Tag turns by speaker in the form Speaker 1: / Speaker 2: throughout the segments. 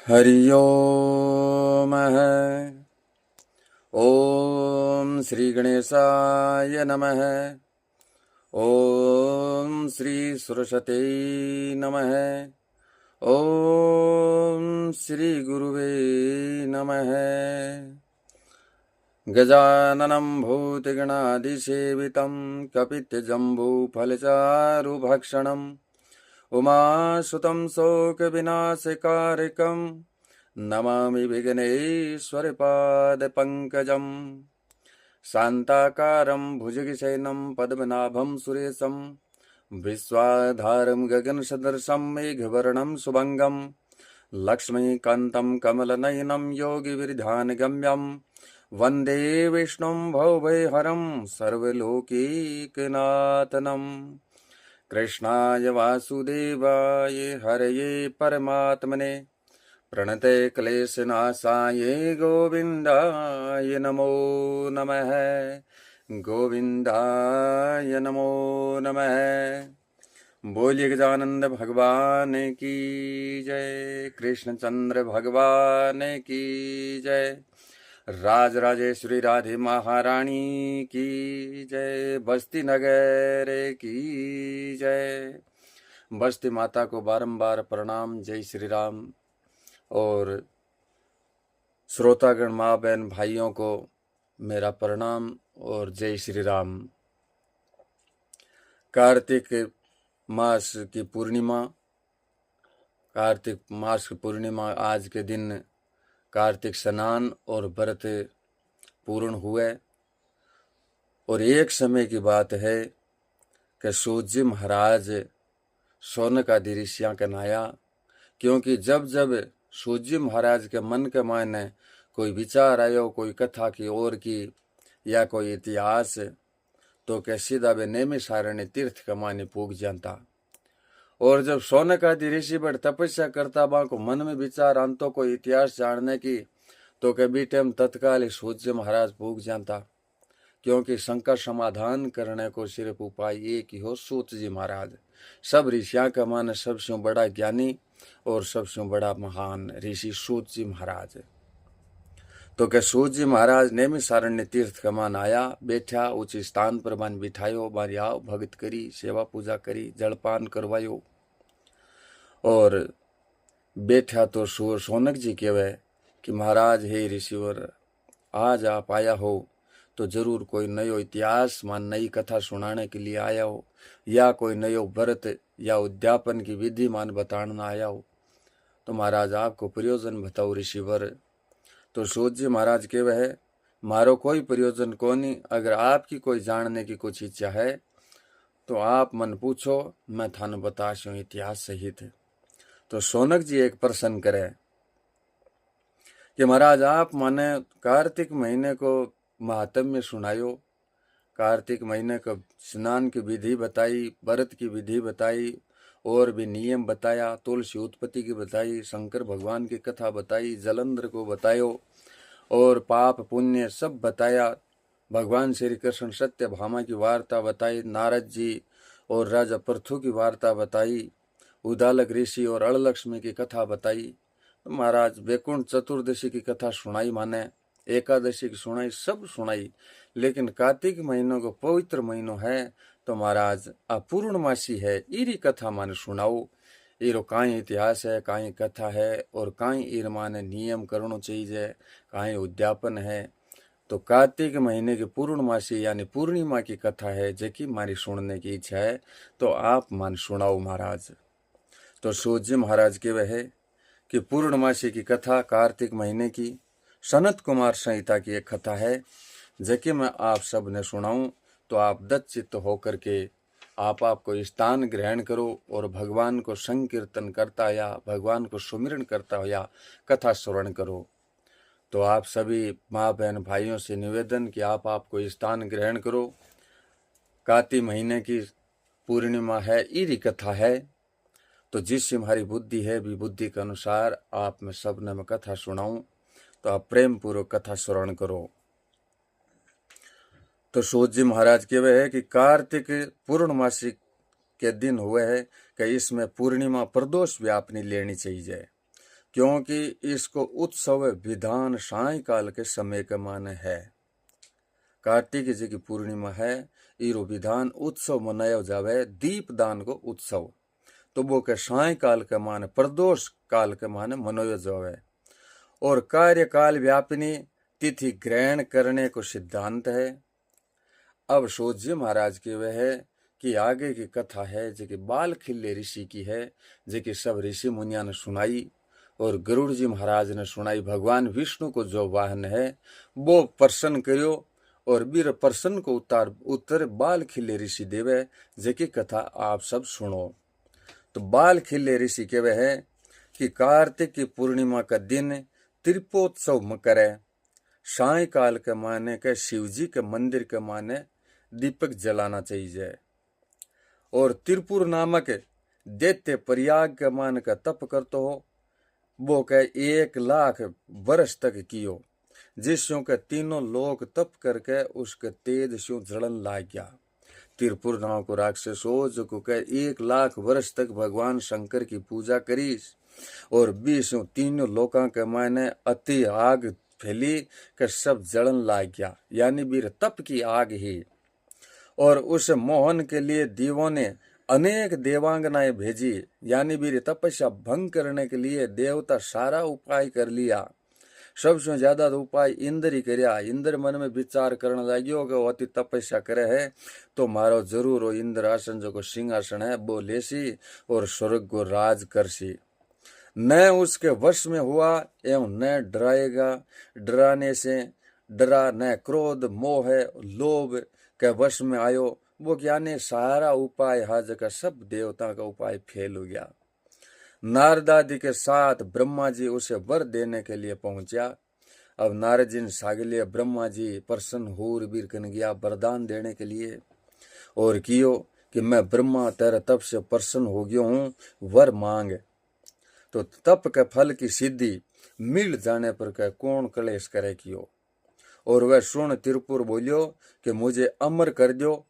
Speaker 1: हरि ओम। ओम श्री गणेशाय नमः। ओम श्री सरस्वती नमः। ओम श्री गुरुवे नमः। गजाननं भूतगणाधिसेवितं कपितजम्बूफलचारुभक्षणम् उमासुतं शोकविनाशकारकं नमामि विघ्नेश्वरपादपङ्कजम्। शान्ताकारं भुजगशयनं पद्मनाभं सुरेशं विश्वाधारं गगनसदृशं मेघवर्णं शुभङ्गं लक्ष्मीकान्तं कमलनयनं योगिविरधानगम्यं वन्दे विष्णुं भवभयहरं सर्वलोकैकनाथनम्। कृष्णाय वासुदेवाय हरये परमात्मने प्रणते क्लेशनाशाय गोविन्दाय नमो नमः। गोविन्दाय नमो नमः। बोलिए गजानंद भगवान की जय। कृष्णचंद्र भगवान की जय। राज राजेश्वरी राधे महारानी की जय। बस्ती नगर की जय। बस्ती माता को बारंबार प्रणाम। जय श्री राम। और श्रोतागण माँ बहन भाइयों को मेरा प्रणाम और जय श्री राम। कार्तिक मास की पूर्णिमा, कार्तिक मास की पूर्णिमा आज के दिन कार्तिक स्नान और व्रत पूर्ण हुए। और एक समय की बात है कि सूत जी महाराज शौनक आदि ऋषियां कनाया, क्योंकि जब जब सूत जी महाराज के मन के मायने कोई विचार आयो, कोई कथा की ओर की या कोई इतिहास, तो के सीधा वे नेमी सारण्य तीर्थ के माने पूग जाता। और जब शौनक आदि ऋषि बड़ तपस्या करता, बा को मन में विचार आनतो कोई इतिहास जानने की, तो के बी टाइम तत्काल ही सूत जी महाराज पूग जाता। क्योंकि शंका समाधान करने को सिर्फ उपाय एक ही हो, सूत जी महाराज। सब ऋषियों का मान सबसे बड़ा ज्ञानी और सबसे बड़ा महान ऋषि सूत जी महाराज। तो के सूत जी महाराज नेमी सारण्य तीर्थ का मान आया, बैठा उच्च स्थान पर मान बिठायो, बारी आओ भगत करी, सेवा पूजा करी, जलपान करवायो। और बैठा तो शौनक जी कहवे कि महाराज हे ऋषिवर, आज आप आया हो तो जरूर कोई नयो इतिहास मान नई कथा सुनाने के लिए आया हो, या कोई नयो व्रत या उद्यापन की विधि मान बताना आया हो। तो महाराज आपको प्रयोजन बताओ ऋषिवर। तो सूत जी महाराज के वह मारो कोई प्रयोजन कोनी, अगर आपकी कोई जानने की कुछ इच्छा है तो आप मन पूछो, मैं थाने बताशू इतिहास सहित। तो शौनक जी एक प्रश्न करे कि महाराज आप माने कार्तिक महीने को महात्म्य सुनायो, कार्तिक महीने को स्नान की विधि बताई, व्रत की विधि बताई, और भी नियम बताया, तुलसी उत्पत्ति की बताई, शंकर भगवान की कथा बताई, जलंधर को बतायो, और पाप पुण्य सब बताया। भगवान श्री कृष्ण सत्य भामा की वार्ता बताई, नारद जी और राजा पृथु की वार्ता बताई, उदालक ऋषि और अड़लक्ष्मी की कथा बताई। महाराज वैकुंठ चतुर्दशी की कथा सुनाई, माने एकादशी की सुनाई, सब सुनाई। लेकिन कार्तिक महीनों को पवित्र महीनो है, तो महाराज अपूर्णमासी है, इरी कथा माने सुनाओ। इरो काई इतिहास है, काई कथा है, और काई इर माने नियम करनो चाहिए, काई उद्यापन है। तो कार्तिक महीने की पूर्णमासी यानी पूर्णिमा की कथा है, जेकी मारी सुनने की इच्छा है, तो आप मान सुनाओ महाराज। तो सूत जी महाराज के वह कि पूर्णमासी की कथा कार्तिक महीने की सनत कुमार संहिता की एक कथा है, जबकि मैं आप सब ने सुनाऊं, तो आप दत्तचित्त होकर के आपको स्थान ग्रहण करो और भगवान को संकीर्तन करता या भगवान को सुमिरन करता हो या कथा श्रवण करो। तो आप सभी माँ बहन भाइयों से निवेदन कि आपको स्थान ग्रहण करो। कार्तिक महीने की पूर्णिमा है, इरी कथा है, तो जिससे हमारी बुद्धि है भी बुद्धि के अनुसार आप में सब ने मैं कथा सुनाऊं, तो आप प्रेम पूर्वक कथा श्रवण करो। तो सूत जी महाराज कहवे है कि कार्तिक पूर्णमासी के दिन हुए है कि इसमें पूर्णिमा प्रदोष भी आपने लेनी चाहिए, क्योंकि इसको उत्सव विधान सायकाल के समय के माने है। कार्तिक जी की पूर्णिमा है, इरो विधान उत्सव मनाया जावे दीपदान को उत्सव, तो वो के सायकाल के माने प्रदोष काल के माने मनाया जावे। और कार्यकाल व्यापिनी तिथि ग्रहण करने को सिद्धांत है। अब सोचिए महाराज की वह है कि आगे की कथा है जो कि बाल खिल्ले ऋषि की है, जो कि सब ऋषि मुनिया ने सुनाई और गरुड़ जी महाराज ने सुनाई। भगवान विष्णु को जो वाहन है वो प्रसन्न करियो और बीर प्रसन्न को उत्तर बाल खिल्ले ऋषि देवे, जो की कथा आप सब सुनो। तो बाल खिल्ले ऋषि कहवे है कि कार्तिक की पूर्णिमा का दिन त्रिपोत्सव में करे। सायकाल के माने के शिव जी के मंदिर के माने दीपक जलाना चाहिए। और त्रिपुर नामक दैत्य प्रयाग के मान का तप करते हो, वो के 1,00,000 वर्ष तक कियो, जिसों के तीनों लोग तप करके उसके तेज से जलन लाग गया। त्रिपुर नाम को राक्षस हो जो को कह 1,00,000 वर्ष तक भगवान शंकर की पूजा करीस और 20 तीनों लोकां के मायने अति आग फैली के सब जलन लाग गया, यानी बीर तप की आग ही। और उस मोहन के लिए देवों ने अनेक देवांगनाएं भेजी, यानी बीर तपस्या भंग करने के लिए देवता सारा उपाय कर लिया। सबसे ज्यादा तो उपाय इंद्र ही करया। इंद्र मन में विचार करने लग्यो कि वो अति तपस्या करे है तो मारो जरूर वो इंद्र आसन जो को सिंहासन है वो लेसी और स्वर्ग को राज करसी। न उसके वश में हुआ एवं न डराएगा, डराने से डरा, न क्रोध मोह लोभ के वश में आयो। वो क्या ने सारा उपाय हाज का सब देवता का उपाय फेल हो गया। नारद आदि के साथ ब्रह्मा जी उसे वर देने के लिए पहुंचा। अब नारद जी ने सागलिया ब्रह्मा जी प्रसन्न होर बीर कन गया वरदान देने के लिए और कियो कि मैं ब्रह्मा तेरे तप से प्रसन्न हो गया हूं, वर मांग। तो तप के फल की सिद्धि मिल जाने पर कह कौन कलेश करे कियो। और वह सुन त्रिपुर बोलियो कि मुझे अमर कर दो,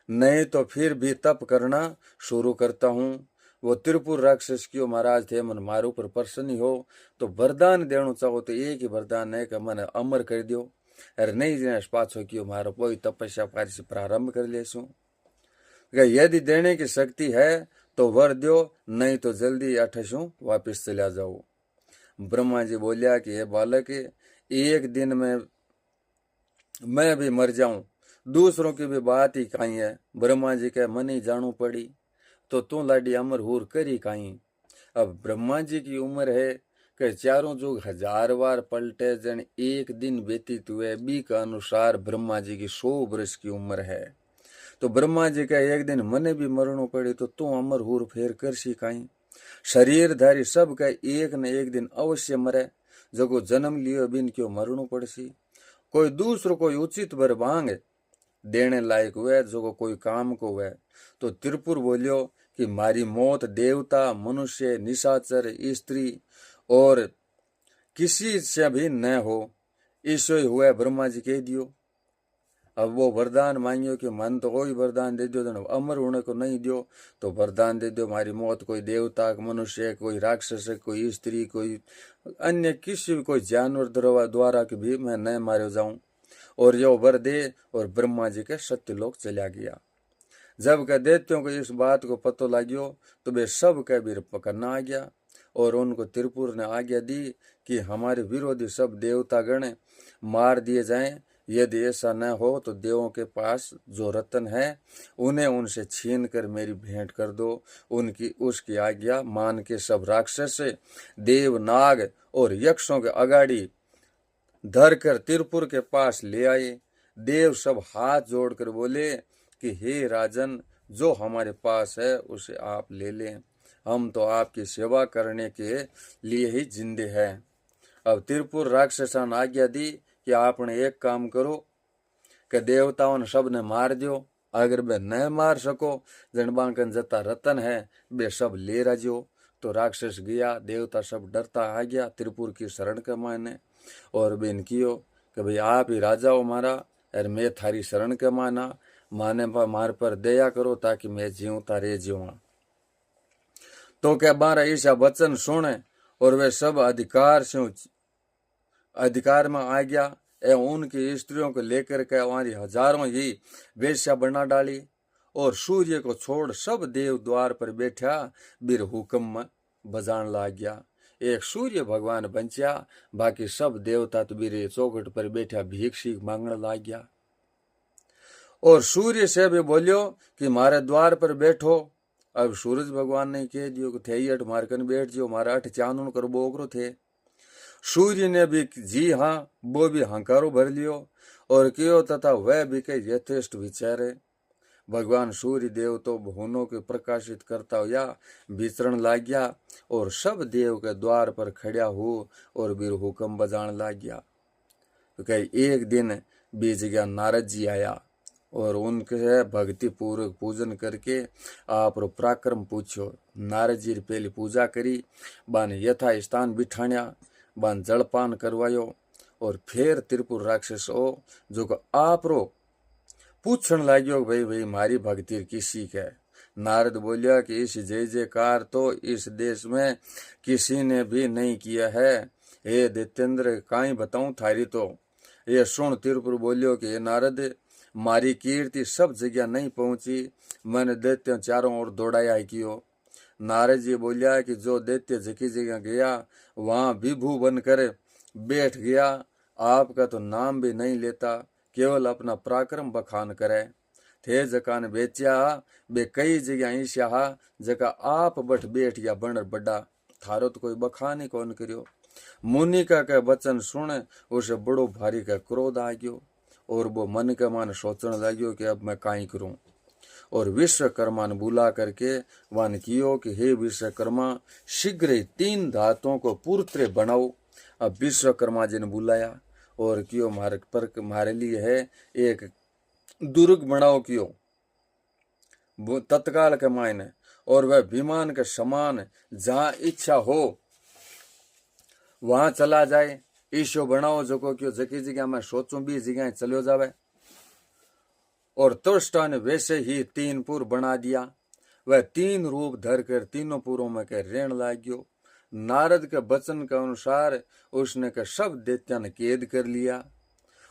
Speaker 1: नहीं तो फिर भी तप करना शुरू करता हूं। वो त्रिपुर राक्षस क्यों महाराज थे मन मारो पर प्रसन्न हो तो वरदान देना चाहो तो एक ही वरदान है कि मन अमर कर दो। अरे नहीं देना पाछो क्यों मारो कोई तपस्या कार्य से प्रारंभ कर लेसू। यदि देने की शक्ति है तो वर दो, नहीं तो जल्दी अठसू वापिस चला जाओ। ब्रह्मा जी बोलिया कि ये बालक एक दिन में मैं भी मर जाऊं, दूसरों की भी बात ही कहीं है। ब्रह्मा जी के मन ही जानू पड़ी तो तू लाडी अमर हूर करी कहीं। अब ब्रह्मा जी की उम्र है कि चारों जुग 1000 बार पलटे जन एक दिन व्यतीत हुए, बी का अनुसार ब्रह्मा जी की 100 वर्ष की उम्र है। तो ब्रह्मा जी का एक दिन मने भी मरणो पड़े तो तू अमर हूर फेर कर सी कहीं। शरीरधारी सब का एक न एक दिन अवश्य मरे, जो जन्म लियो बिन क्यों मरणो पड़सी। कोई दूसरो कोई उचित वर मांग देने लायक हुए जो कोई काम को हुए। तो त्रिपुर बोलियो कि मारी मौत देवता मनुष्य निशाचर स्त्री और किसी से भी न हो, ईश्वर हुए ब्रह्मा जी कह दियो। अब वो वरदान मांगियो कि मन तो कोई वरदान दे दो, अमर होने को नहीं दियो तो वरदान दे दो मारी मौत कोई देवता मनुष्य कोई राक्षस कोई स्त्री कोई अन्य किसी भी कोई जानवर द्वारा के भी मैं न मारे जाऊं। और यो वर दे और ब्रह्मा जी के सत्यलोक चला गया। जब के दैत्यों को इस बात को पतो लाग्यो तो वे सब के वीर पकड़ना आ गया और उनको त्रिपुर ने आज्ञा दी कि हमारे विरोधी सब देवता गण मार दिए जाएं। यदि ऐसा न हो तो देवों के पास जो रत्न है उन्हें उनसे छीन कर मेरी भेंट कर दो। उनकी उसकी आज्ञा मान के सब राक्षस देव नाग और यक्षों के अगाड़ी धर कर त्रिपुर के पास ले आए। देव सब हाथ जोड़कर बोले कि हे राजन, जो हमारे पास है उसे आप ले लें, हम तो आपकी सेवा करने के लिए ही जिंदे हैं। अब त्रिपुर राक्षसन आज्ञा दी कि आपने एक काम करो कि देवताओं सब ने मार दो, अगर वे न मार सको जनबांकन जता रतन है वे सब ले राजो। तो राक्षस गया, देवता सब डरता आ गया त्रिपुर की शरण के माने और बेन कियो कि भाई आप ही राजा हो मारा और मैं थारी शरण के माना, माने पर मार पर दया करो ताकि मैं जीऊं तारे जीवा। तो क्या बारा ईशा वचन सुने और वे सब अधिकार में आ गया एवं उनकी स्त्रियों को लेकर के हमारी हजारों ही वेश्या बना डाली। और सूर्य को छोड़ सब देव द्वार पर बैठा बीर हुक्म बजान लाग गया। एक सूर्य भगवान बंचा, बाकी सब देवता तो बीरे चौखट पर बैठा भीख शीख मांगने लाग गया। और सूर्य से भी बोलियो कि मारे द्वार पर बैठो। अब सूरज भगवान ने कह दियो कि थे अठ मारकन बैठ जियो, मारा अठ चांदन कर बोकरो थे। सूर्य ने भी जी हाँ, वो भी हंकारो भर लियो और कियो, तथा वह भी कई यथेष्ट विचारे। भगवान सूर्य देव तो भुवनों के प्रकाशित करता हुआ विचरण लाग गया और सब देव के द्वार पर खड़ा हो और बीर हुक्म बजान लाग गया। तो कई एक दिन बीज गया, नारद जी आया और उनके भक्ति पूर्वक पूजन करके आप पराक्रम पूछो। नारद जी पहली पूजा करी, बान यथा स्थान बिठाण्या, बान जलपान करवायो और फिर त्रिपुर राक्षस हो जो को आप रो पूछण लाग्यो भाई भाई मारी भक्ति किसी है। नारद बोलिया कि इस जय जयकार तो इस देश में किसी ने भी नहीं किया है। हे दैत्येंद्र, काई बताऊं थारी तो। ये सुन त्रिपुर बोलियो कि हे नारद, मारी कीर्ति सब जगह नहीं पहुंची, मैंने दैत्य चारों ओर दौड़ाया कियो। नारद जी बोलिया कि जो दैत्य जकी जगह गया वहां विभू बनकर बैठ गया, आपका तो नाम भी नहीं लेता, केवल अपना पराक्रम बखान करे। थे जकान बेचा बे कई जगह ईश्या जका आप बठ बैठ गया बनर बड़ा, थारो तो कोई बखान ही कौन करियो। मुनि का वचन सुन उसे बड़ो भारी का क्रोध आ गयो और वो मन के मान सोचने लाग्यो कि अब मैं काई करूं। और विश्वकर्मा ने बुला करके वन कियो कि हे विश्वकर्मा, शीघ्र ही 3 धातुओं को पूर्त्र बनाओ। अब विश्वकर्मा जी ने बुलाया और कियो मारे लिए है एक दुर्ग बनाओ कियो तत्काल के मायने, और वह विमान के समान जहां इच्छा हो वहां चला जाए। ईशो बनाओ जो को क्यों जकी जगह मैं सोचूं भी जगह चलो जावे। और तुष्टा ने वैसे ही 3 पुर बना दिया। वह 3 रूप धर कर तीनों पुरों में के रेण लाग्यो। नारद के वचन के अनुसार उसने के सब दैत्या ने कैद कर लिया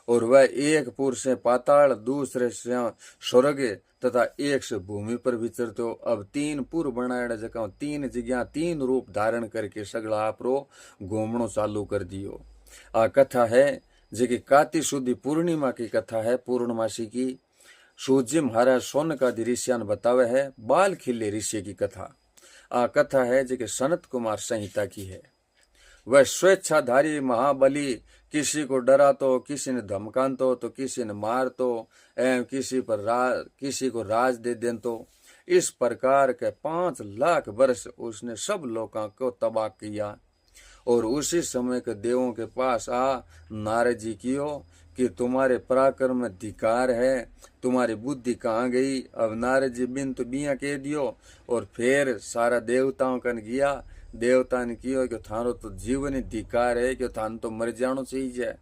Speaker 1: और वह एक पुर से पाताल, दूसरे से स्वर्ग तथा एक से भूमि पर विचरते हो। अब 3 पुर बनाया जगह 3 जगह 3 रूप धारण करके सगला आपरो घूमणो चालू कर दियो। आ कथा है जी काती सुदी पूर्णिमा की कथा है, पूर्णमासी की। सूजी महाराज सोन का ऋषियान बतावे है बाल खिले ऋषि की कथा। आ कथा है जी सनत कुमार संहिता की है। वह स्वेच्छाधारी महाबली किसी को डरातो, किसी ने धमकातो तो किसी ने मारतो एवं किसी को राज दे देतो। इस प्रकार के 5 लाख वर्ष उसने सब लोगों को तबाह किया। और उसी समय के देवों के पास आ नारद जी कियो कि तुम्हारे पराक्रम में धिकार है, तुम्हारी बुद्धि कहाँ गई। अब नारद जी बिन तो बिया कह दियो और फिर सारा देवताओं कन गया। देवता ने कियो कि थारो तो जीवन ही धिकार है कि थान तो मर जानो चाहिए।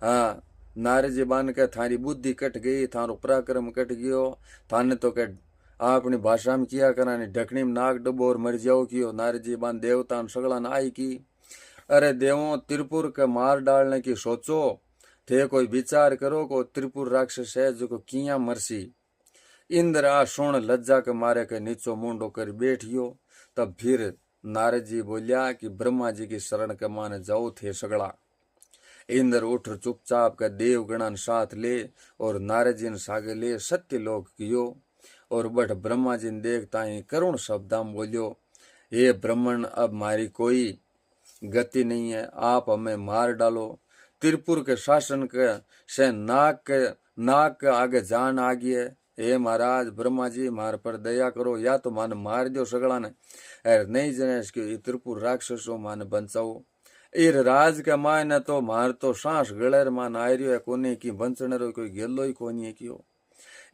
Speaker 1: हाँ, नारद जी बान के थारी बुद्धि कट गई, थारो पराक्रम कट गयो, थाने तो के अपनी भाषा में किया कराने ढकनी में नाक डबो और मर जाओ कियो। नारद जी बान देवता सगला न आई की। अरे देवों, त्रिपुर के मार डालने की सोचो थे, कोई विचार करो को त्रिपुर राक्षस है जो को किया मरसी। इंद्र आ सुन लज्जा के मारे के नीचो मुंडो कर बैठियो। तब फिर नारद जी बोलिया कि ब्रह्मा जी की शरण के माने जाओ थे सगड़ा। इंद्र उठ चुपचाप का देवगणन साथ ले और नारद जी ने सागे ले सत्य लोक कियो। और बठ ब्रह्मा जी ने देखता ही करुण शब्दाम बोलियो, हे ब्रह्मण, अब मारी कोई गति नहीं है, आप हमें मार डालो। त्रिपुर के शासन के से नाक के आगे जान आ गई है। हे महाराज ब्रह्मा जी, मार पर दया करो, या तो मान मार दो सगड़ा ने, नहीं जने इसके त्रिपुर राक्षसों मान बचाओ। ईर राज के मायने तो मार तो सांस गलेर मान आ रही है कोने की बंचने रो कोई गेलो ही कोनी है क्यों।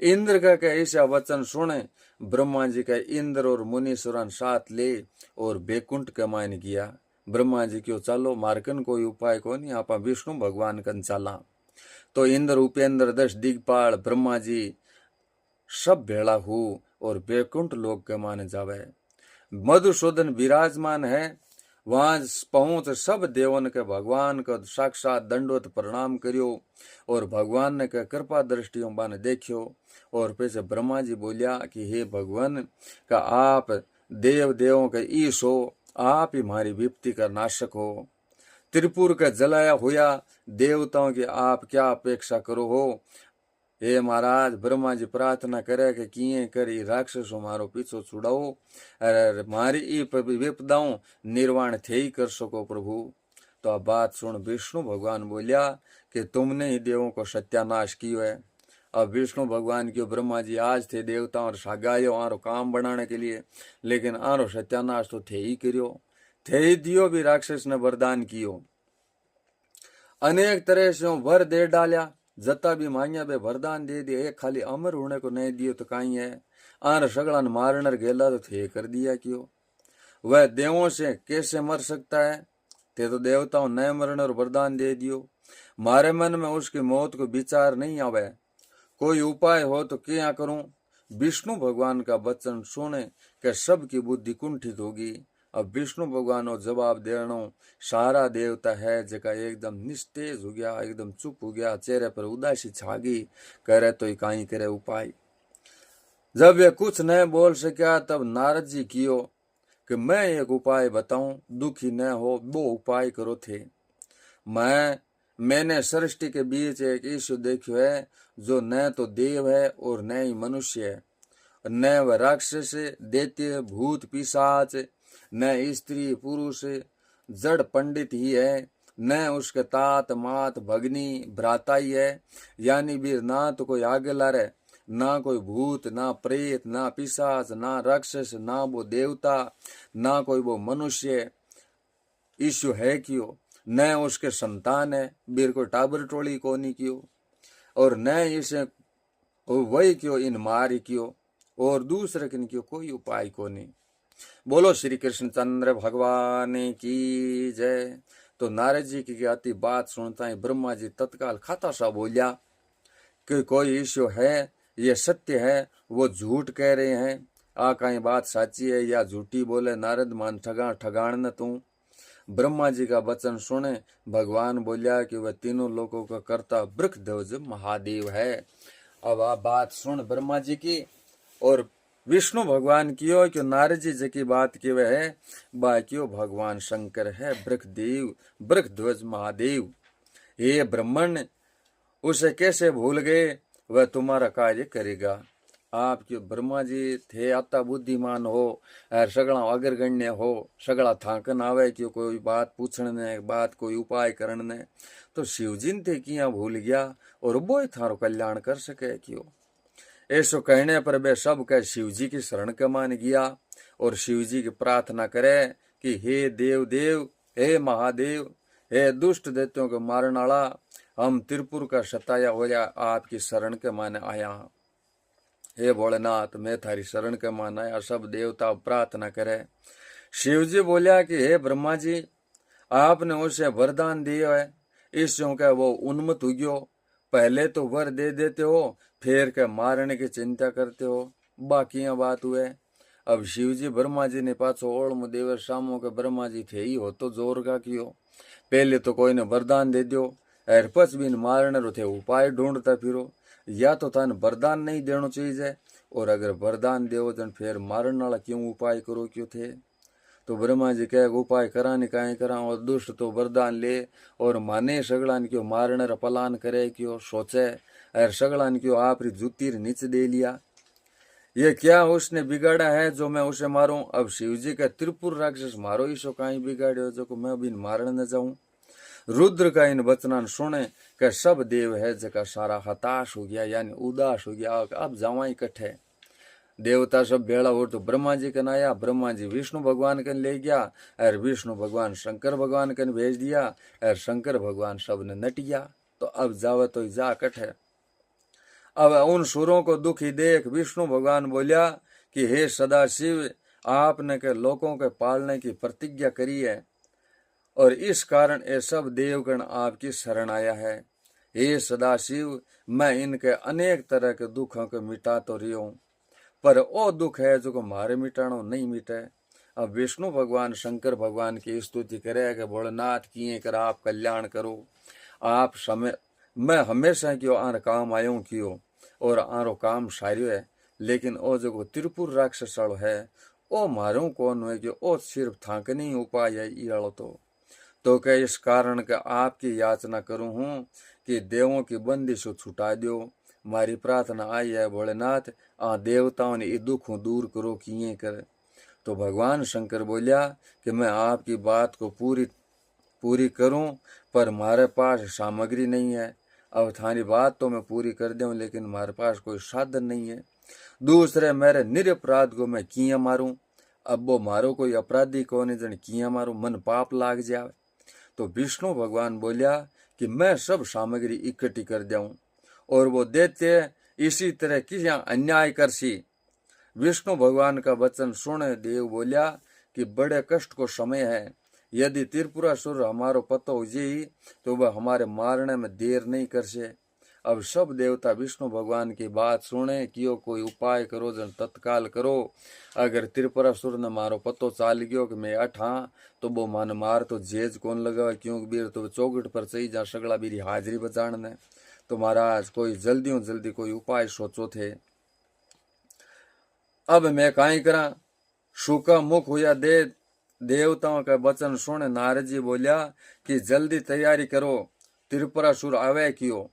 Speaker 1: इंद्र का ऐसा वचन सुने ब्रह्मा जी का इंद्र और मुनीश्वरन साथ ले और बैकुंठ के मायने गया। ब्रह्मा जी क्यों चलो मार्कन कोई उपाय को नहीं, आप विष्णु भगवान कन चला। तो इंद्र उपेंद्र 10 दिग्पाल ब्रह्मा जी सब भेड़ा हो और बैकुंठ लोक के माने जावे। मधुसूदन विराजमान है वहां पहुंच सब देवन के भगवान को साक्षात दंडवत प्रणाम करियो और भगवान ने के कृपा दृष्टियों बाने देखियो। और फिर ब्रह्मा जी बोलिया कि हे भगवान का आप देव देवों के ईश हो, आप ही हमारी विपत्ति का नाशक हो। त्रिपुर का जलाया हुआ देवताओं की आप क्या अपेक्षा करो हो। हे महाराज ब्रह्मा जी प्रार्थना करे कि किए करी राक्षसों मारो पीछो छुड़ाओ और मारी विपदाओं निर्वाण थे ही कर सको प्रभु। तो अब बात सुन विष्णु भगवान बोलिया कि तुमने ही देवों को सत्यानाश कियो है। अब विष्णु भगवान क्यों ब्रह्मा जी आज थे देवताओं और सागायो आरो काम बनाने के लिए, लेकिन आरो सत्यानाश तो थे ही करियो, थे ही दियो भी राक्षस ने वरदान कियो। अनेक तरह से वर दे डालिया, जता भी मांगिया बे वरदान दे दिए, एक खाली अमर होने को नहीं दियो तो कहीं है। आर सगड़ा मारनर गेला तो थे कर दिया क्यों। वह देवों से कैसे मर सकता है, ते तो देवताओं नए मरण और वरदान दे दियो। मारे मन में उसकी मौत को विचार नहीं आवे, कोई उपाय हो तो क्या करूं। विष्णु भगवान का वचन सुने कि सबकी बुद्धि कुंठित होगी। अब विष्णु भगवान को जवाब देनो सारा देवता है जका एकदम निस्तेज हो गया, एकदम चुप हो गया, चेहरे पर उदासी छागी। करे तो काई करे उपाय। जब वे कुछ नहीं बोल सका तब नारद जी कियो कि मैं एक उपाय बताऊं, दुखी न हो वो उपाय करो थे। मैंने सृष्टि के बीच एक ईश्वर देखो है जो न तो देव है और न ही मनुष्य है, न वह राक्षस दैत्य भूत पिशाच, न स्त्री पुरुष जड़ पंडित ही है, न उसके तात मात भगनी भ्राता ही है। यानी भी ना तो कोई आगे ला रहे, ना कोई भूत, ना प्रेत, ना पिशाच, ना राक्षस, ना वो देवता, ना कोई वो मनुष्य ईश्वर है क्यों। न उसके संतान है, बीर को टाबर टोली को नहीं क्यों, और न इसे वही क्यों इन मारी क्यों, और दूसरे किन क्यों कोई उपाय को नहीं। बोलो श्री कृष्ण चंद्र भगवान की जय। तो नारद जी की आती बात सुनता है ब्रह्मा जी तत्काल खाता सा बोलिया कि कोई ईश्वर है, ये सत्य है, वो झूठ कह रहे हैं। आ कहीं बात साची है या झूठी बोले, नारद मान ठगाण न तू। ब्रह्मा जी का वचन सुने भगवान बोलिया कि वह तीनों लोगों का कर्ता वृषध्वज महादेव है। अब आप बात सुन ब्रह्मा जी की, और विष्णु भगवान की क्यों नारद जी की बात की वह है बाकियो भगवान शंकर है वृषदेव वृषध्वज महादेव। हे ब्रह्मण उसे कैसे भूल गए, वह तुम्हारा कार्य करेगा। आप क्यों ब्रह्मा जी थे आता बुद्धिमान हो और सगड़ा अग्रगण्य हो, सगड़ा थाकन आवे क्यों कोई बात पूछने बात कोई उपाय करने, तो शिवजी थे किया भूल गया और वो थारो कल्याण कर सके क्यों। ऐसो कहने पर वे सब कह शिवजी की शरण के मान गया और शिवजी की प्रार्थना करे कि हे देव देव, हे महादेव, हे दुष्ट दैत्यों के मारन वाला, हम त्रिपुर का सताया हो जा आपकी शरण के माने आया। हे भोलेनाथ मैं थारी शरण के मान आया। सब देवता प्रार्थना करे। शिवजी बोलिया कि हे ब्रह्मा जी आपने उसे वरदान दिया है, इससे क्या वो उन्मत्त हो गयो। पहले तो वर दे देते हो फिर के मारने की चिंता करते हो, बाकी बात हुए। अब शिवजी ब्रह्मा जी ने पाछो ओढ़ देव शामो के ब्रह्मा जी थे ही हो तो जोर का कियो। पहले तो कोई ने वरदान दे दियो और पछ भी मारने थे उपाय ढूंढता फिरो। या तो थाने वरदान नहीं देना चाहिए, और अगर वरदान देव तो फिर मारने वाला क्यों उपाय करो क्यों थे। तो ब्रह्मा जी कहे उपाय करा नहीं कहीं करा, और दुष्ट तो वरदान ले और माने सगड़ान क्यों मारने रा पलान करे क्यों सोचे, और सगड़ान क्यों आप री जूती नीचे दे लिया। ये क्या उसने बिगाड़ा है जो मैं उसे मारूं। अब शिवजी का त्रिपुर राक्षस मारो इसो कहीं बिगाड़ो जो को मैं भी मारने न जाऊं। रुद्र का इन वचनान सुने कि सब देव है जका सारा हताश हो गया, यानी उदास हो गया। अब जावा इकट्ठे देवता सब भेड़ा हो तो ब्रह्मा जी कन आया। ब्रह्मा जी विष्णु भगवान कन ले गया और विष्णु भगवान शंकर भगवान कन भेज दिया और शंकर भगवान सब ने नट गया। तो अब जावे तो जा कट्ठे। अब उन सुरों को दुखी देख विष्णु भगवान बोलिया कि हे सदाशिव आपने के लोगों के पालने की प्रतिज्ञा करी है और इस कारण ये सब देवगण आपकी शरण आया है। हे सदाशिव मैं इनके अनेक तरह के दुखों को मिटा तो रही हूं, पर ओ दुख है जो को मारे मिटाणो नहीं मिटे। अब विष्णु भगवान शंकर भगवान की स्तुति करे कि भोलेनाथ किए कर आप कल्याण करो, आप समय मैं हमेशा क्यों आर काम आयो कियो और आरो काम सारियो है, लेकिन ओ जो त्रिपुर राक्षसालो है ओ मारू कौन है कि ओ सिर्फ थाकनी उपाय है इयालो तो क्या इस कारण का आपकी याचना करूं हूं कि देवों की बंदिश छुटा दो। मारी प्रार्थना आई है भोलेनाथ, आ देवताओं ने ये दुख दूर करो किए कर। तो भगवान शंकर बोलिया कि मैं आपकी बात को पूरी करूं, पर मारे पास सामग्री नहीं है। अब थारी बात तो मैं पूरी कर दूं, लेकिन हमारे पास कोई साधन नहीं है। दूसरे मेरे निरपराध को मैं किया मारूं, अब वो मारो कोई अपराधी को नहीं जन किया मारूं, मन पाप लाग जावे। तो विष्णु भगवान बोलिया कि मैं सब सामग्री इकट्ठी कर दूं, और वो देते इसी तरह किसी अन्याय करसी। विष्णु भगवान का वचन सुने देव बोलिया कि बड़े कष्ट को समय है, यदि त्रिपुरासुर हमारो पतो हो जाई तो वह हमारे मारने में देर नहीं करसे। अब सब देवता विष्णु भगवान की बात सुने कियो कोई उपाय करो जन तत्काल करो। अगर त्रिपुरासुर ने मारो पतो चाल गयो कि मैं अठा तो वो मन मार तो जेज कौन लगावे, क्योंकि बीर तो चौकट पर चई जा सगला बीरी हाजिरी बचाण ने। तो महाराज कोई जल्दी कोई उपाय सोचो थे। अब मैं काई करा, सूखा मुख हुआ दे। देवताओं का वचन सुन नारद जी बोलिया कि जल्दी तैयारी करो, त्रिपुरासुर आवे कियो।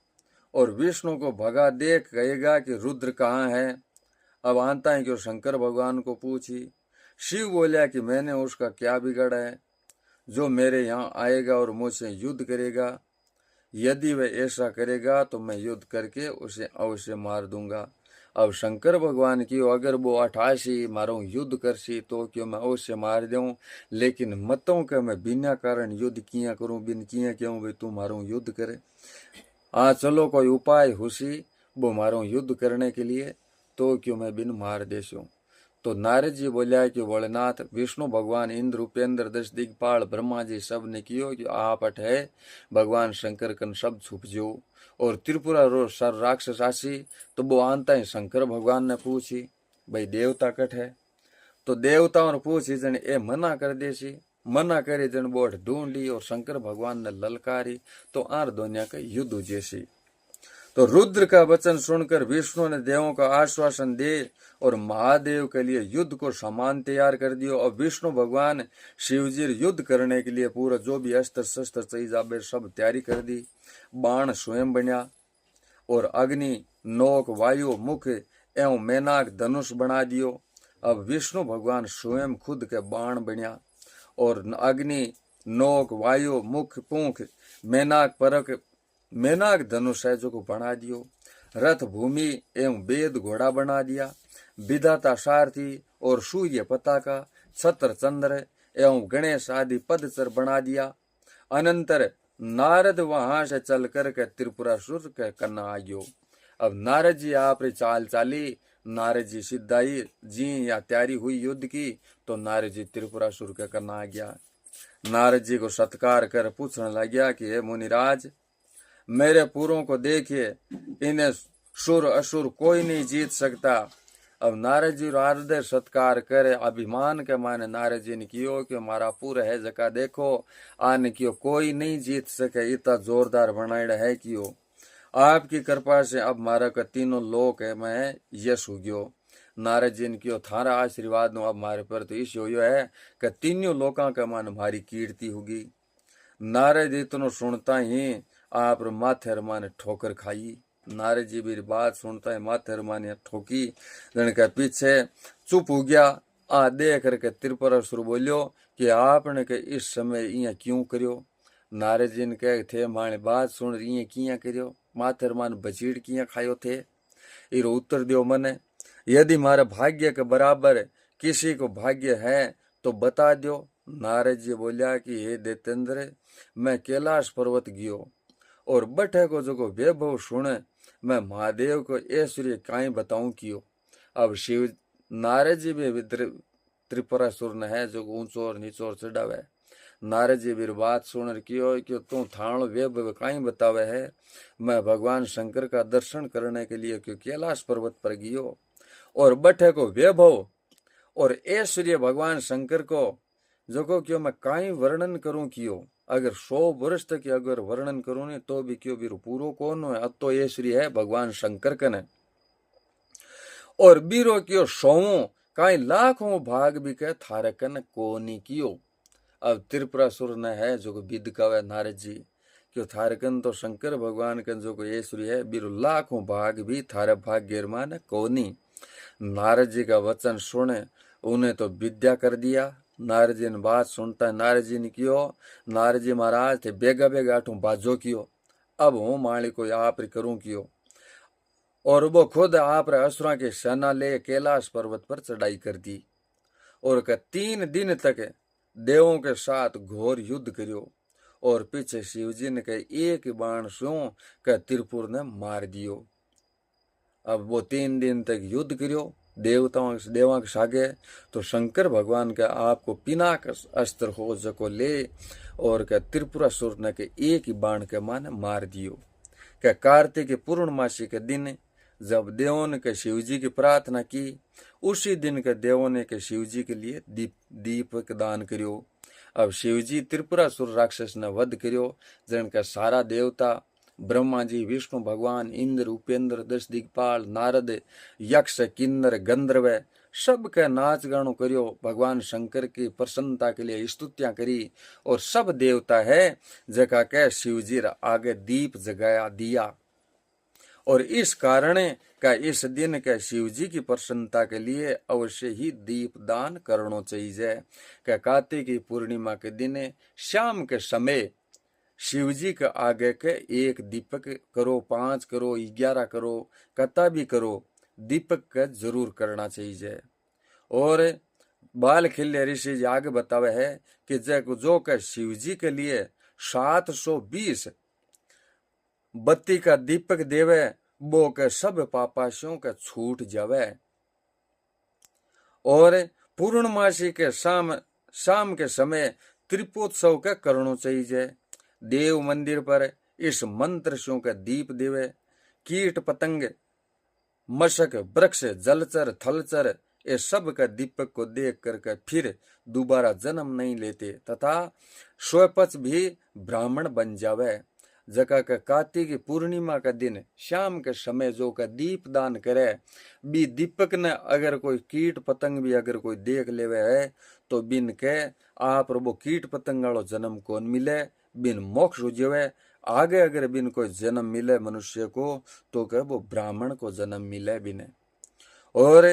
Speaker 1: और विष्णु को भगा देख कहेगा कि रुद्र कहाँ है। अब आंता है कि शंकर भगवान को पूछी। शिव बोलिया कि मैंने उसका क्या बिगाड़ा है, जो मेरे यहाँ आएगा और मुझसे युद्ध करेगा। यदि वह ऐसा करेगा तो मैं युद्ध करके उसे अवश्य मार दूंगा। अब शंकर भगवान की अगर वो 88 मारो युद्ध करसी तो क्यों मैं अवश्य मार दूं, लेकिन मतों के मैं बिना कारण युद्ध किया करूं, बिन किया क्यों भाई तू मारो युद्ध करे। चलो कोई उपाय हुसी वो मारो युद्ध करने के लिए, तो क्यों मैं बिन मार देशूं। तो नारद जी बोलिया कि भोलेनाथ विष्णु भगवान इंद्र उपेंद्र दश दिग्पाल ब्रह्मा जी सब ने कियो कि आप अठ है भगवान शंकर कन सब छुप जो। और त्रिपुरा रो सर राक्षस आसी तो वो आंता ही शंकर भगवान ने पूछी भाई देवता कट है। तो देवताओं ने पूछी जन ए मना कर देसी, मना करे जन बोठ ढूंढी और शंकर भगवान ने ललकारी तो आर दुनिया का युद्ध जैसी। तो रुद्र का वचन सुनकर विष्णु ने देवों का आश्वासन दे और महादेव के लिए युद्ध को सामान तैयार कर दियो। और विष्णु भगवान शिवजी युद्ध करने के लिए पूरा जो भी अस्त्र शस्त्र चाहिए जाबे सब तैयारी कर दी। बाण स्वयं बना और अग्नि नोक वायु मुख एवं मेनाक धनुष बना दियो। अब विष्णु भगवान स्वयं खुद के बाण बनिया और अग्नि नोक वायु मुख पूंख मेनाक परक मेनाक धनुष है जो को बना दियो। रथ भूमि एवं वेद घोड़ा बना दिया। विधाता सारथी और सूर्य पताका छत्र चंद्र एवं गणेश आदि पदचर बना दिया। अनंतर नारद वहां से चल कर के त्रिपुरासुर के कन्ना आ गयो। अब नारद जी आप चाल चाली, नारद जी सिद्धाई जी या तैयारी हुई युद्ध की तो नारद जी त्रिपुरासुर के कन्ना आ गया। नारद जी को सत्कार कर पूछने लग गया कि हे मुनिराज मेरे पूरों को देखिए, इन्हें सुर असुर कोई नहीं जीत सकता। अब नारद जी हृदय सत्कार करे अभिमान के माने नारद जी ने कियो कि हमारा पूरा है जका देखो आने कियो कोई नहीं जीत सके, इतना जोरदार बनाएड़ा है कियो। आपकी कृपा से अब मारा का तीनों लोक है मैं यश हो गयो। नारद जी ने कियो थारा आशीर्वाद नो अब मारे पर तो इस हो है कि तीनों लोका के मान हमारी कीर्ति होगी। नारद इतनो सुनता ही आप माथे रमान ठोकर खाई। नारद जी मेरी बात सुनता है माथे रमान ठोकी, जन के पीछे चुप हो गया। आ देख करके त्रिपुरासुर बोलियो कि आपने के इस समय इया क्यों करियो। नारद जी ने कहे थे माने बात सुन इया किया करियो, माथे रमान बचीड़ किया खायो थे। इरो उत्तर दियो मने, यदि मारे भाग्य के बराबर किसी को भाग्य है तो बता दो। नारद जी बोलिया कि हे देतेंद्र मैं कैलाश पर्वत गियो और बठे को जो को वैभव सुने मैं महादेव को ऐश्वर्य काई बताऊं कियो। अब शिव नारद जी भी त्रिपुरासुर ने है जो ऊंचो और नीचो और चढ़ावे। नारद जी भी बात सुन कियो कि तू थाणो वैभव काई बतावे है। मैं भगवान शंकर का दर्शन करने के लिए क्यों कैलाश पर्वत पर गियो और बठे को वैभव और ऐश्वर्य भगवान शंकर को जो को क्यों मैं काई वर्णन करूं क्यों, अगर 100 वर्ष तक अगर वर्णन करूं ने तो भी क्यों भी पूरो कौन है। अब तो ऐश्वर्य है भगवान शंकर कने, और बीरो क्यों 100 काई लाखों भाग भी के थारे कन कोनी कियो। अब त्रिपुरासुर ने है जो विद कवे नारद जी क्यों थारे कन तो शंकर भगवान कन जो ऐश्वर्य है बीरो लाखों भाग भी थारे भाग्य मान कोनी। नारद जी का वचन सुने उन्हें तो विद्या कर दिया। नारद जी ने बात सुनता नारद जी ने कियो, नारद जी महाराज थे बेगा बेगा आठू बाजो कियो, अब हूँ माली को आप करूं कियो। और वो खुद आप असुरा के सेना ले कैलाश पर्वत पर चढ़ाई कर दी और 3 दिन तक देवों के साथ घोर युद्ध करियो। और पीछे शिवजी ने कहे एक बाण सो कह त्रिपुर ने मार दियो। अब वो 3 दिन तक युद्ध करियो देवा के सागे, तो शंकर भगवान का आपको पिनाक अस्त्र हो जको ले और क्या त्रिपुरासुर ने के एक ही बाण के मान मार दियो। क्या कार्तिक पूर्णमासी के दिन जब देवों ने के शिवजी की प्रार्थना की, उसी दिन के देवों ने के शिवजी के लिए दीपक दान करियो। अब शिवजी त्रिपुरासुर राक्षस ने वध करियो, जिनका सारा देवता ब्रह्मा जी, विष्णु भगवान, इंद्र, उपेंद्र, 10 दिग्पाल, नारद, यक्ष, किन्नर, गंधर्व सब के नाच गानो करियो। भगवान शंकर की प्रसन्नता के लिए स्तुतियां करी और सब देवता है जगह के शिवजी आगे दीप जगाया दिया। और इस कारण का इस दिन के शिवजी की प्रसन्नता के लिए अवश्य ही दीप दान करना चाहिए। क्या कार्तिक की पूर्णिमा के दिन शाम के समय शिवजी के आगे के एक दीपक करो, 5 करो, 11 करो, कता भी करो, दीपक का जरूर करना चाहिए। और बाल खिल्य ऋषि जी आगे बतावे है कि जो के शिवजी के लिए 720 बत्ती का दीपक देवे वो के सब पापाशों का छूट जावे। और पूर्णमासी के शाम के समय त्रिपोत्सव का करना चाहिए। देव मंदिर पर इस मंत्र शों का दीप देवे। कीट पतंग, मशक, वृक्ष, जलचर, थलचर ये सब का दीपक को देख करके फिर दोबारा जन्म नहीं लेते तथा स्वपच भी ब्राह्मण बन जावे। जका का कार्तिक की पूर्णिमा का दिन शाम के समय जो का दीप दान करे, बी दीपक ने अगर कोई कीट पतंग भी अगर कोई देख लेवे है तो बिन के आप वो कीट पतंग वालों जन्म कौन मिले, बिन मोक्ष हो जावे। आगे अगर बिन कोई जन्म मिले मनुष्य को तो कह वो ब्राह्मण को जन्म मिले बिन। और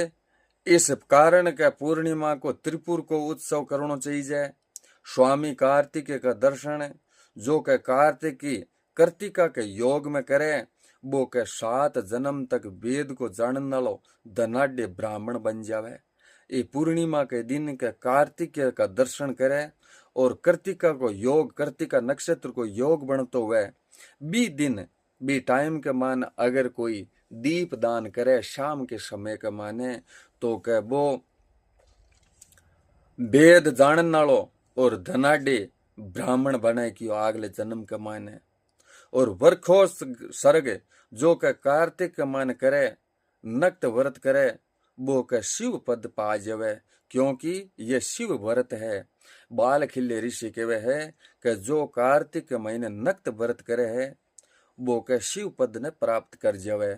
Speaker 1: इस कारण का पूर्णिमा को त्रिपुर को उत्सव करना चाहिए। स्वामी कार्तिक का दर्शन जो के कार्तिक की कर्तिका के योग में करे वो के 7 जन्म तक वेद को जानने वालो धनाढ़ ब्राह्मण बन जावे। ये पूर्णिमा के दिन के कार्तिक का दर्शन करे और कर्तिका को योग, कर्तिका नक्षत्र को योग बनते हुए बी दिन बी टाइम के मान अगर कोई दीप दान करे शाम के समय के माने तो के वो वेद जानने वालो और धनाढ़ ब्राह्मण बने की आगले जन्म के माने। और वर्खो सर्ग जो के कार्तिक के मान करे नक्त व्रत करे वो के शिव पद पा जावे, क्योंकि ये शिव व्रत है। बाल खिल्य ऋषि कहवे है कि जो कार्तिक के महीने नक्त व्रत करे है वो के शिव पद ने प्राप्त कर जावे।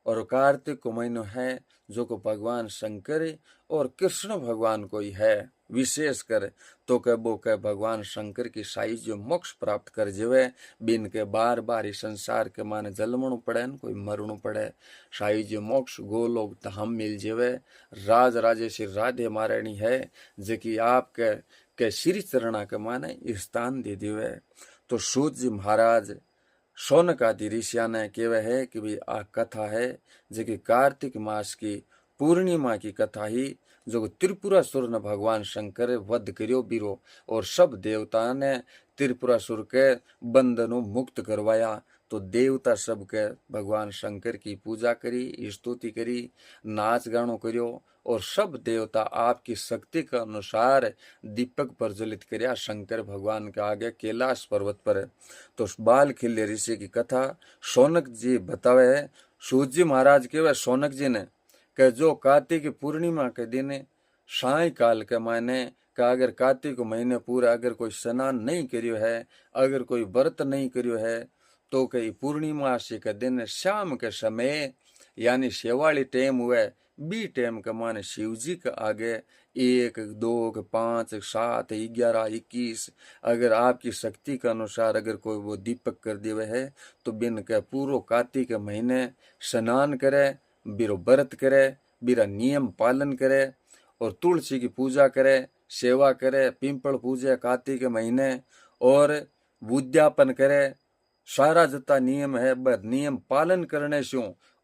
Speaker 1: और कार्तिक को महीनो है जो को भगवान शंकर और कृष्ण भगवान को ही है विशेष कर तो के वो के भगवान शंकर की साई जो मोक्ष प्राप्त कर जावे। बिन के बार बार इस संसार के माने जलमणु पड़े न कोई मरणु पड़े, साई जो मोक्ष गोलोक धाम मिल जावे। राज राजेश्वरी राधे महारानी है जेकी आपके श्री चरणा के माने स्थान दे देवे। तो सूत जी महाराज शौनक आदि ऋषिया ने कहवे है कि भाई आ कथा है जेकी कार्तिक मास की पूर्णिमा की कथा ही जो त्रिपुरासुर ने भगवान शंकर वध करियो बीरो और सब देवता ने त्रिपुरासुर के बंधनों मुक्त करवाया। तो देवता सब के भगवान शंकर की पूजा करी, स्तुति करी, नाच गानो करियो और सब देवता आपकी शक्ति के अनुसार दीपक प्रज्वलित करिया शंकर भगवान के आगे कैलाश पर्वत पर। तो बाल खिल्य ऋषि की कथा शौनक जी बतावे है। सूत जी महाराज के वे शौनक जी ने कि जो कार्तिक पूर्णिमा के दिन साय काल के माने का अगर कार्तिक महीने पूरा अगर कोई स्नान नहीं करियो है, अगर कोई व्रत नहीं करियो है, तो कई पूर्णिमासी के दिन शाम के समय यानी शेवाली टाइम हुए बी टाइम के माने शिव जी के आगे 1, 2, 5, 7, 11, 21 अगर आपकी शक्ति के अनुसार अगर कोई वो दीपक कर दिए है तो बिन के पूरो कार्तिक के महीने स्नान करे, बिरो व्रत करे, बिरा नियम पालन करे और तुलसी की पूजा करे, सेवा करे, पिंपल पूजे कार्तिक के महीने और उद्यापन करे। सारा जितना नियम है वह नियम पालन करने से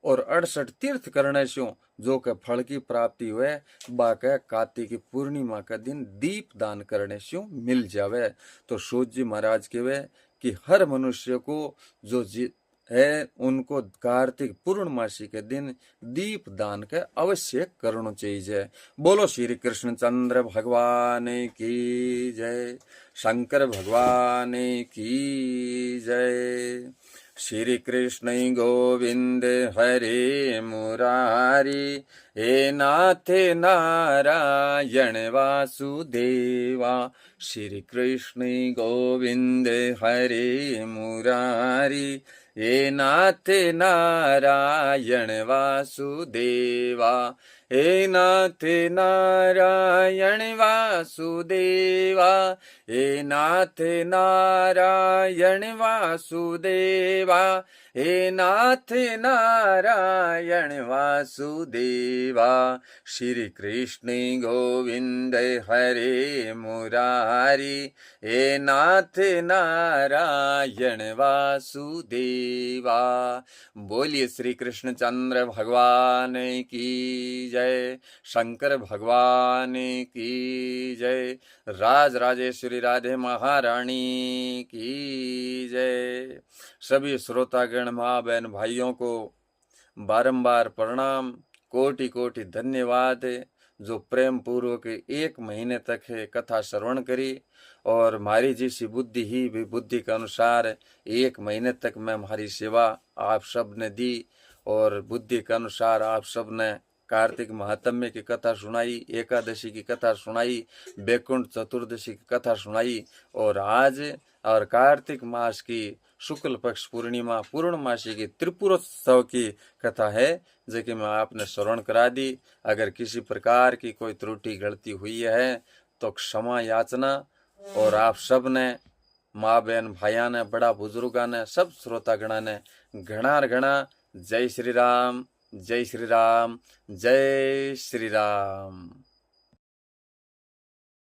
Speaker 1: और 68 तीर्थ करने से जो के फल की प्राप्ति हुए बाके कार्तिक की पूर्णिमा का दिन दीप दान करने से मिल जावे। तो सूत जी महाराज कहवे कि हर मनुष्य को जो है उनको कार्तिक पूर्णमासी के दिन दीप दान के अवश्य करना चाहिए। बोलो श्री कृष्ण चंद्र भगवान की जय, शंकर भगवान की जय। श्री कृष्ण गोविंद हरे मुरारी, हे नाथ नारायण वासुदेवा। श्री कृष्ण गोविंद हरे मुरारी, हे नाथ नारायण वासुदेवा। हे नाथ नारायण वासुदेवा, हे नाथ नारायण वासुदेवा, हे नाथ नारायण वासुदेवा। श्री कृष्ण गोविंद हरे मुरारी, हे नाथ नारायण वासुदेवा। बोलिए श्री कृष्ण चंद्र भगवान की जय, शंकर भगवान की जय, राज राजेश्वरी राधे महारानी की जय। सभी श्रोतागण माँ बहन भाइयों को बारंबार प्रणाम, कोटि कोटि धन्यवाद जो प्रेम पूर्वक 1 महीने तक है कथा श्रवण करी और हमारी जैसी बुद्धि ही भी बुद्धि के अनुसार 1 महीने तक मैं हमारी सेवा आप सब ने दी और बुद्धि के अनुसार आप सब ने कार्तिक महात्म्य की कथा सुनाई, एकादशी की कथा सुनाई, बैकुंठ चतुर्दशी की कथा सुनाई और आज और कार्तिक मास की शुक्ल पक्ष पूर्णिमा पूर्णमासी की त्रिपुरोत्सव की कथा है जो कि मैं आपने श्रवण करा दी। अगर किसी प्रकार की कोई त्रुटि गलती हुई है तो क्षमा याचना और आप सब ने माँ बहन भाइया ने बड़ा बुजुर्गा ने सब श्रोतागणा ने घना घना जय श्री राम, जय श्री राम, जय श्री राम।